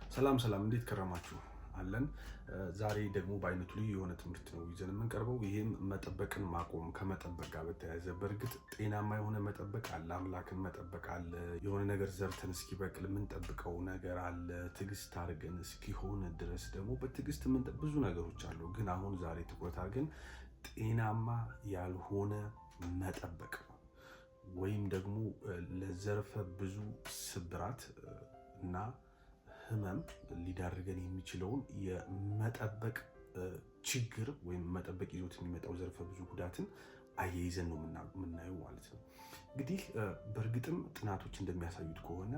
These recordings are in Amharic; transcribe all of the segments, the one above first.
ሰላም እንዴት ከረማችሁ አለን። ዛሬ ደግሞ በአይነቱ ልዩ የሆነ ትምህርት ነው ይዘን የምንቀርበው። ይህም መጠበቅን ማቆም ከመጠበቅ ጋር በተያያዘ በእርግጥ ጤናማ የሆነ መጠበቅ አለ፣ አምላክን መጠበቅ አለ፣ የሆነ ነገር ዘርተን እስኪበቅል የምንጠብቀው ነገር አለ፣ ትዕግስት አድርገን እስኪሆን ድረስ ደግሞ በትዕግስት ብዙ ነገሮች አሉ። ግን አሁን ዛሬ ትኩረት አድርገን ጤናማ ያልሆነ መጠበቅ ነው ወይም ደግሞ ለዘርፈ ብዙ ስብራት እና ህመም ሊዳርገን የሚችለውን የመጠበቅ ችግር ወይም መጠበቅ ይዞት የሚመጣው ዘርፈ ብዙ ጉዳትን አያይዘን ነው የምናየው ማለት ነው። እንግዲህ በእርግጥም ጥናቶች እንደሚያሳዩት ከሆነ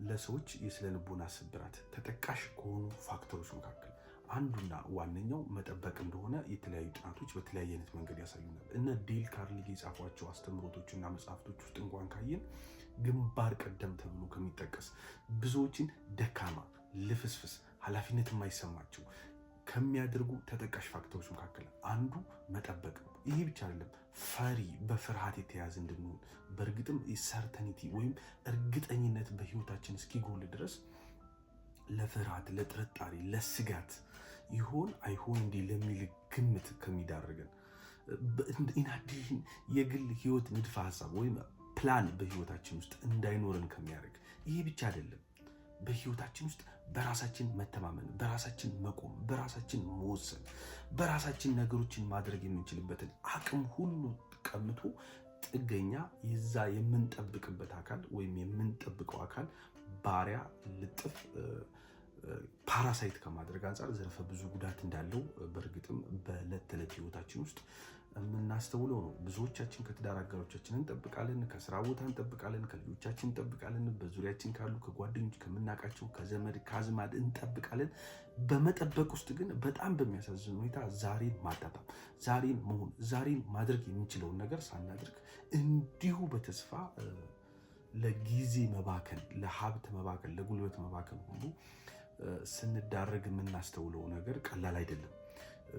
ለሰዎች የስነ ልቦና ስብራት ተጠቃሽ ከሆኑ ፋክተሮች መካከል አንዱና ዋነኛው መጠበቅ እንደሆነ የተለያዩ ጥናቶች በተለያየ አይነት መንገድ ያሳዩናል። እነ ዴል ካርኔጊ የጻፏቸው አስተምህሮቶችና መጽሐፍቶች ውስጥ እንኳን ካየን ግንባር ቀደም ተብሎ ከሚጠቀስ ብዙዎችን ደካማ፣ ልፍስፍስ፣ ኃላፊነት የማይሰማቸው ከሚያደርጉ ተጠቃሽ ፋክተሮች መካከል አንዱ መጠበቅ ነው። ይሄ ብቻ አይደለም፣ ፈሪ፣ በፍርሃት የተያዘ እንድንሆን በእርግጥም ሰርተኒቲ ወይም እርግጠኝነት በህይወታችን እስኪጎል ድረስ ለፍርሃት፣ ለጥርጣሬ፣ ለስጋት ይሆን አይሆን እንዲህ ለሚል ግምት ከሚዳርገን ኢናዲሽን የግል ህይወት ንድፈ ሀሳብ ወይም ፕላን በህይወታችን ውስጥ እንዳይኖረን ከሚያደርግ ይሄ ብቻ አይደለም፣ በህይወታችን ውስጥ በራሳችን መተማመን፣ በራሳችን መቆም፣ በራሳችን መወሰን፣ በራሳችን ነገሮችን ማድረግ የምንችልበትን አቅም ሁሉ ቀምቶ ጥገኛ የዛ የምንጠብቅበት አካል ወይም የምንጠብቀው አካል ባሪያ፣ ልጥፍ፣ ፓራሳይት ከማድረግ አንጻር ዘርፈ ብዙ ጉዳት እንዳለው በእርግጥም በዕለት ተዕለት ህይወታችን ውስጥ የምናስተውለው ነው። ብዙዎቻችን ከትዳር አጋሮቻችን እንጠብቃለን፣ ከስራ ቦታ እንጠብቃለን፣ ከልጆቻችን እንጠብቃለን፣ በዙሪያችን ካሉ ከጓደኞች ከምናውቃቸው ከዘመድ ከአዝማድ እንጠብቃለን። በመጠበቅ ውስጥ ግን በጣም በሚያሳዝን ሁኔታ ዛሬን ማጣጣም፣ ዛሬን መሆን፣ ዛሬን ማድረግ የሚችለውን ነገር ሳናደርግ እንዲሁ በተስፋ ለጊዜ መባከን፣ ለሀብት መባከን፣ ለጉልበት መባከን ሁሉ ስንዳረግ የምናስተውለው ነገር ቀላል አይደለም።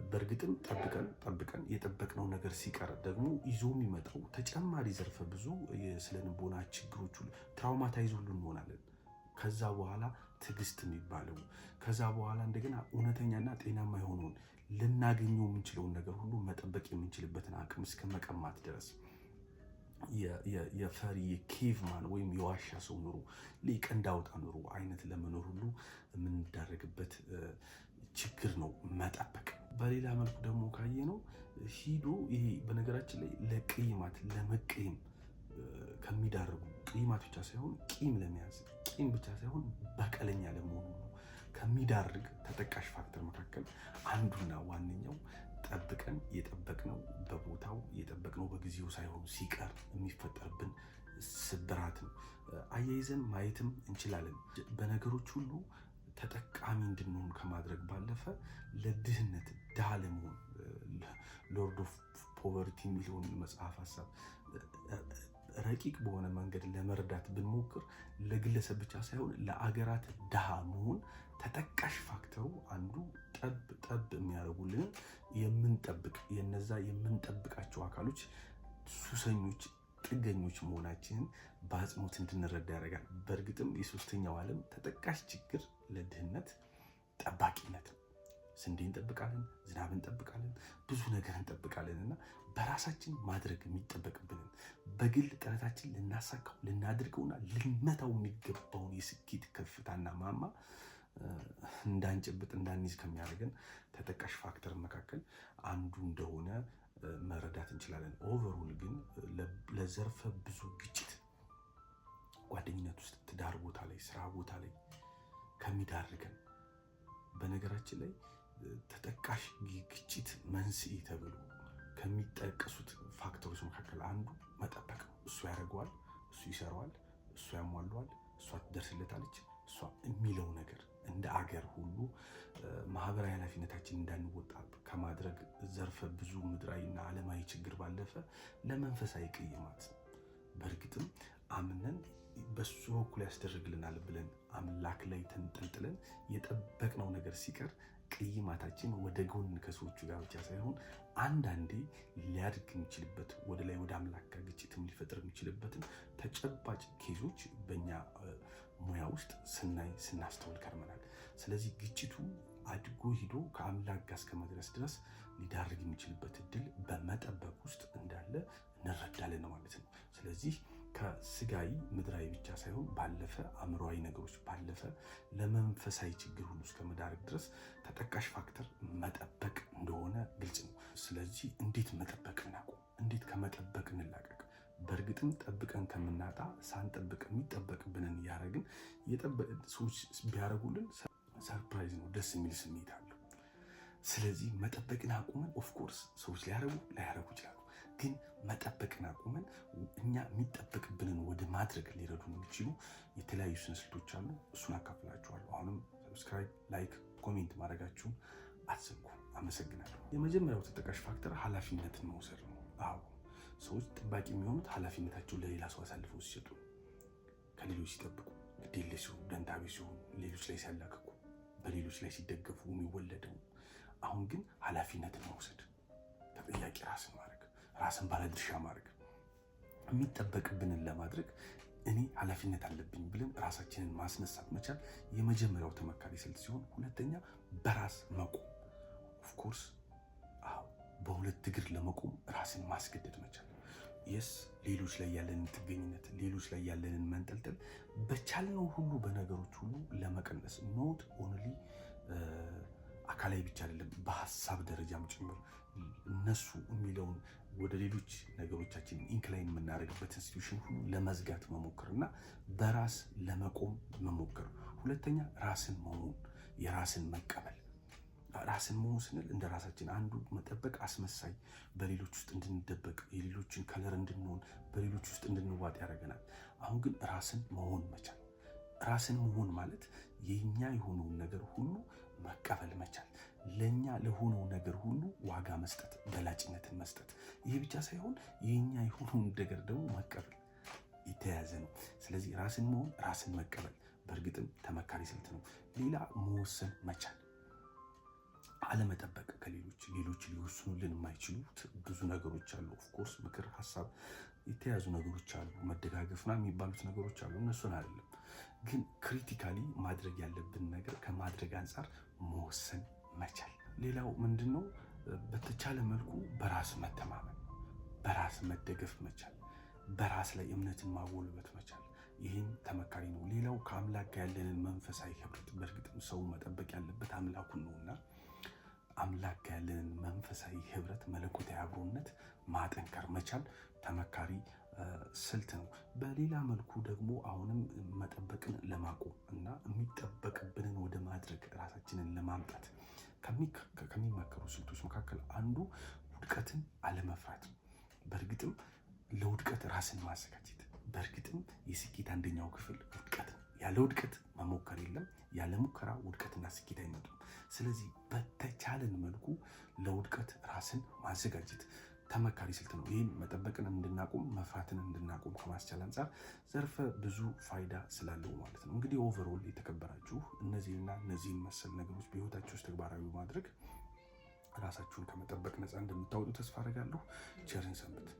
በእርግጥም ጠብቀን የጠበቅነው ነገር ሲቀር ደግሞ ይዞ የሚመጣው ተጨማሪ ዘርፈ ብዙ የስነ ልቦና ችግሮች ሁሉ ትራውማታይዝ ሁሉ እንሆናለን። ከዛ በኋላ ትዕግስት የሚባለው ከዛ በኋላ እንደገና እውነተኛና ጤናማ የሆነውን ልናገኘው የምንችለውን ነገር ሁሉ መጠበቅ የምንችልበትን አቅም እስከ መቀማት ድረስ የፈሪ የኬቭማን ወይም የዋሻ ሰው ኑሮ፣ ቀንድ አውጣ ኑሮ አይነት ለመኖር ሁሉ የምንዳረግበት ችግር ነው መጠበቅ። በሌላ መልኩ ደግሞ ካየ ነው ሂዶ ይሄ በነገራችን ላይ ለቅይማት ለመቀየም ከሚዳርጉ ቅይማት ብቻ ሳይሆን ቂም ለመያዝ ቂም ብቻ ሳይሆን በቀለኛ ለመሆኑ ነው ከሚዳርግ ተጠቃሽ ፋክተር መካከል አንዱና ዋነኛው ጠብቀን የጠበቅነው በቦታው የጠበቅነው በጊዜው ሳይሆን ሲቀር የሚፈጠርብን ስብራት ነው። አያይዘን ማየትም እንችላለን። በነገሮች ሁሉ ተጠቃሚ እንድንሆን ከማድረግ ባለፈ ለድህነት ድሃ ለመሆን ሎርድ ኦፍ ፖቨርቲ የሚለውን መጽሐፍ ሀሳብ ረቂቅ በሆነ መንገድ ለመርዳት ብንሞክር ለግለሰብ ብቻ ሳይሆን ለአገራት ድሃ መሆን ተጠቃሽ ፋክተሩ አንዱ ጠብ የሚያደርጉልን የምንጠብቅ የነዛ የምንጠብቃቸው አካሎች ሱሰኞች፣ ጥገኞች መሆናችንን በአጽንኦት እንድንረዳ ያደርጋል። በእርግጥም የሶስተኛው ዓለም ተጠቃሽ ችግር ለድህነት ጠባቂነት ነው። ስንዴ እንጠብቃለን፣ ዝናብ እንጠብቃለን፣ ብዙ ነገር እንጠብቃለን እና በራሳችን ማድረግ የሚጠበቅብንን በግል ጥረታችን ልናሳካው ልናድርገውና ልንመታው የሚገባውን የስኬት ከፍታና ማማ እንዳንጨብጥ እንዳንይዝ ከሚያደርገን ተጠቃሽ ፋክተር መካከል አንዱ እንደሆነ መረዳት እንችላለን። ኦቨርኦል ግን ለዘርፈ ብዙ ግጭት ጓደኝነት ውስጥ፣ ትዳር ቦታ ላይ፣ ስራ ቦታ ላይ ከሚዳርገን በነገራችን ላይ ተጠቃሽ ግጭት መንስኤ ተብሎ ከሚጠቀሱት ፋክተሮች መካከል አንዱ መጠበቅ ነው። እሱ ያደርገዋል፣ እሱ ይሰራዋል፣ እሱ ያሟለዋል፣ እሷ ትደርስለታለች፣ እሷ የሚለው ነገር እንደ አገር ሁሉ ማህበራዊ ኃላፊነታችን እንዳንወጣ ከማድረግ ዘርፈ ብዙ ምድራዊና ዓለማዊ ችግር ባለፈ ለመንፈሳዊ ቅይማት በእርግጥም አምነን በሱ በኩል ያስደርግልናል ብለን አምላክ ላይ ተንጠልጥለን የጠበቅነው ነገር ሲቀር ቅይማታችን ወደ ጎን ከሰዎቹ ጋር ብቻ ሳይሆን አንዳንዴ ሊያድግ የሚችልበት ወደ ላይ ወደ አምላክ ጋር ግጭትም ሊፈጥር የሚችልበትን ተጨባጭ ኬዞች በእኛ ሙያ ውስጥ ስናስተውል ከርመናል። ስለዚህ ግጭቱ አድጎ ሂዶ ከአምላክ ጋር እስከመድረስ ድረስ ሊዳርግ የሚችልበት እድል በመጠበቅ ውስጥ እንዳለ እንረዳለን ማለት ነው። ስለዚህ ከስጋዊ ምድራዊ ብቻ ሳይሆን ባለፈ አእምሯዊ ነገሮች ባለፈ ለመንፈሳዊ ችግር ሁሉ እስከ መዳረግ ድረስ ተጠቃሽ ፋክተር መጠበቅ እንደሆነ ግልጽ ነው። ስለዚህ እንዴት መጠበቅ እናቁም? እንዴት ከመጠበቅ እንላቀቅ? በእርግጥም ጠብቀን ከምናጣ ሳንጠብቅ የሚጠበቅብንን እያደረግን ሰዎች ቢያደርጉልን ሰርፕራይዝ ነው፣ ደስ የሚል ስሜት አለው። ስለዚህ መጠበቅን አቁመን ኦፍኮርስ ሰዎች ላያረጉ ይችላሉ፣ ግን መጠበቅን አቁመን እኛ የሚጠበቅብንን ወደ ማድረግ ሊረዱን የሚችሉ የተለያዩ ስልቶች አሉ። እሱን አካፍላችኋለሁ። አሁንም ሰብስክራይብ፣ ላይክ፣ ኮሜንት ማድረጋችሁን አትዘንጉ። አመሰግናለሁ። የመጀመሪያው ተጠቃሽ ፋክተር ኃላፊነትን መውሰድ ነው። አዎ ሰዎች ጠባቂ የሚሆኑት ኃላፊነታቸውን ለሌላ ሰው አሳልፈው ሲሰጡ፣ ከሌሎች ሲጠብቁ፣ ግዴለሽ ሲሆኑ፣ ደንታቢ ሲሆኑ፣ ሌሎች ላይ ሲያላክኩ፣ በሌሎች ላይ ሲደገፉ የሚወለደው። አሁን ግን ኃላፊነትን መውሰድ፣ ተጠያቂ ራስን ማድረግ፣ ራስን ባለድርሻ ማድረግ፣ የሚጠበቅብንን ለማድረግ እኔ ኃላፊነት አለብኝ ብለን ራሳችንን ማስነሳት መቻል የመጀመሪያው ተመካሪ ስልት ሲሆን፣ ሁለተኛ በራስ መቆም። ኦፍኮርስ በሁለት እግር ለመቆም ራስን ማስገደድ መቻል። የስ ሌሎች ላይ ያለንን ጥገኝነት፣ ሌሎች ላይ ያለንን መንጠልጠል በቻልነው ሁሉ በነገሮች ሁሉ ለመቀነስ ኖት ኦንሊ አካላዊ ብቻ አይደለም፣ በሀሳብ ደረጃም ጭምር እነሱ የሚለውን ወደ ሌሎች ነገሮቻችን ኢንክላይን የምናደርግበት ኢንስቲትዩሽን ሁሉ ለመዝጋት መሞከር እና በራስ ለመቆም መሞከር። ሁለተኛ ራስን መሆን፣ የራስን መቀበል። ራስን መሆን ስንል እንደ ራሳችን አንዱ መጠበቅ አስመሳይ፣ በሌሎች ውስጥ እንድንደበቅ፣ የሌሎችን ከለር እንድንሆን፣ በሌሎች ውስጥ እንድንዋጥ ያደርገናል። አሁን ግን ራስን መሆን መቻል። ራስን መሆን ማለት የኛ የሆነውን ነገር ሁሉ መቀበል መቻል፣ ለኛ ለሆነው ነገር ሁሉ ዋጋ መስጠት፣ በላጭነትን መስጠት። ይህ ብቻ ሳይሆን የኛ የሆነውን ነገር ደግሞ መቀበል የተያያዘ ነው። ስለዚህ ራስን መሆን፣ ራስን መቀበል በእርግጥም ተመካሪ ስልት ነው። ሌላ መወሰን መቻል፣ አለመጠበቅ ከሌሎች ሊወስኑልን የማይችሉት ብዙ ነገሮች አሉ። ኦፍኮርስ ምክር፣ ሀሳብ፣ የተያዙ ነገሮች አሉ፣ መደጋገፍና የሚባሉት ነገሮች አሉ። እነሱን አይደለም ግን ክሪቲካሊ ማድረግ ያለብን ነገር ከማድረግ አንጻር መወሰን መቻል። ሌላው ምንድነው? በተቻለ መልኩ በራስ መተማመን፣ በራስ መደገፍ መቻል፣ በራስ ላይ እምነትን ማጎልበት መቻል። ይህም ተመካሪ ነው። ሌላው ከአምላክ ጋር ያለንን መንፈሳዊ ህብረት፣ በእርግጥም ሰው መጠበቅ ያለበት አምላኩን ነውና አምላክ ጋር ያለንን መንፈሳዊ ህብረት፣ መለኮታዊ አብሮነት ማጠንከር መቻል ተመካሪ ስልት ነው። በሌላ መልኩ ደግሞ አሁንም መጠበቅን ለማቆም እና የሚጠበቅብንን ወደ ማድረግ ራሳችንን ለማምጣት ከሚመከሩ ስልቶች መካከል አንዱ ውድቀትን አለመፍራት። በእርግጥም ለውድቀት ራስን ማዘጋጀት። በእርግጥም የስኬት አንደኛው ክፍል ውድቀት። ያለ ውድቀት መሞከር የለም። ያለ ሙከራ ውድቀትና ስኬት አይመጡም። ስለዚህ በተቻለን መልኩ ለውድቀት ራስን ማዘጋጀት ተመካሪ ስልት ነው። ይህን መጠበቅን እንድናቆም፣ መፍራትን እንድናቆም ከማስቻል አንጻር ዘርፈ ብዙ ፋይዳ ስላለው ማለት ነው። እንግዲህ ኦቨርኦል የተከበራችሁ እነዚህን መሰል ነገሮች በህይወታችሁ ውስጥ ተግባራዊ በማድረግ ራሳችሁን ከመጠበቅ ነፃ እንደምታወጡ ተስፋ አደርጋለሁ። ቸርን ሰንብት።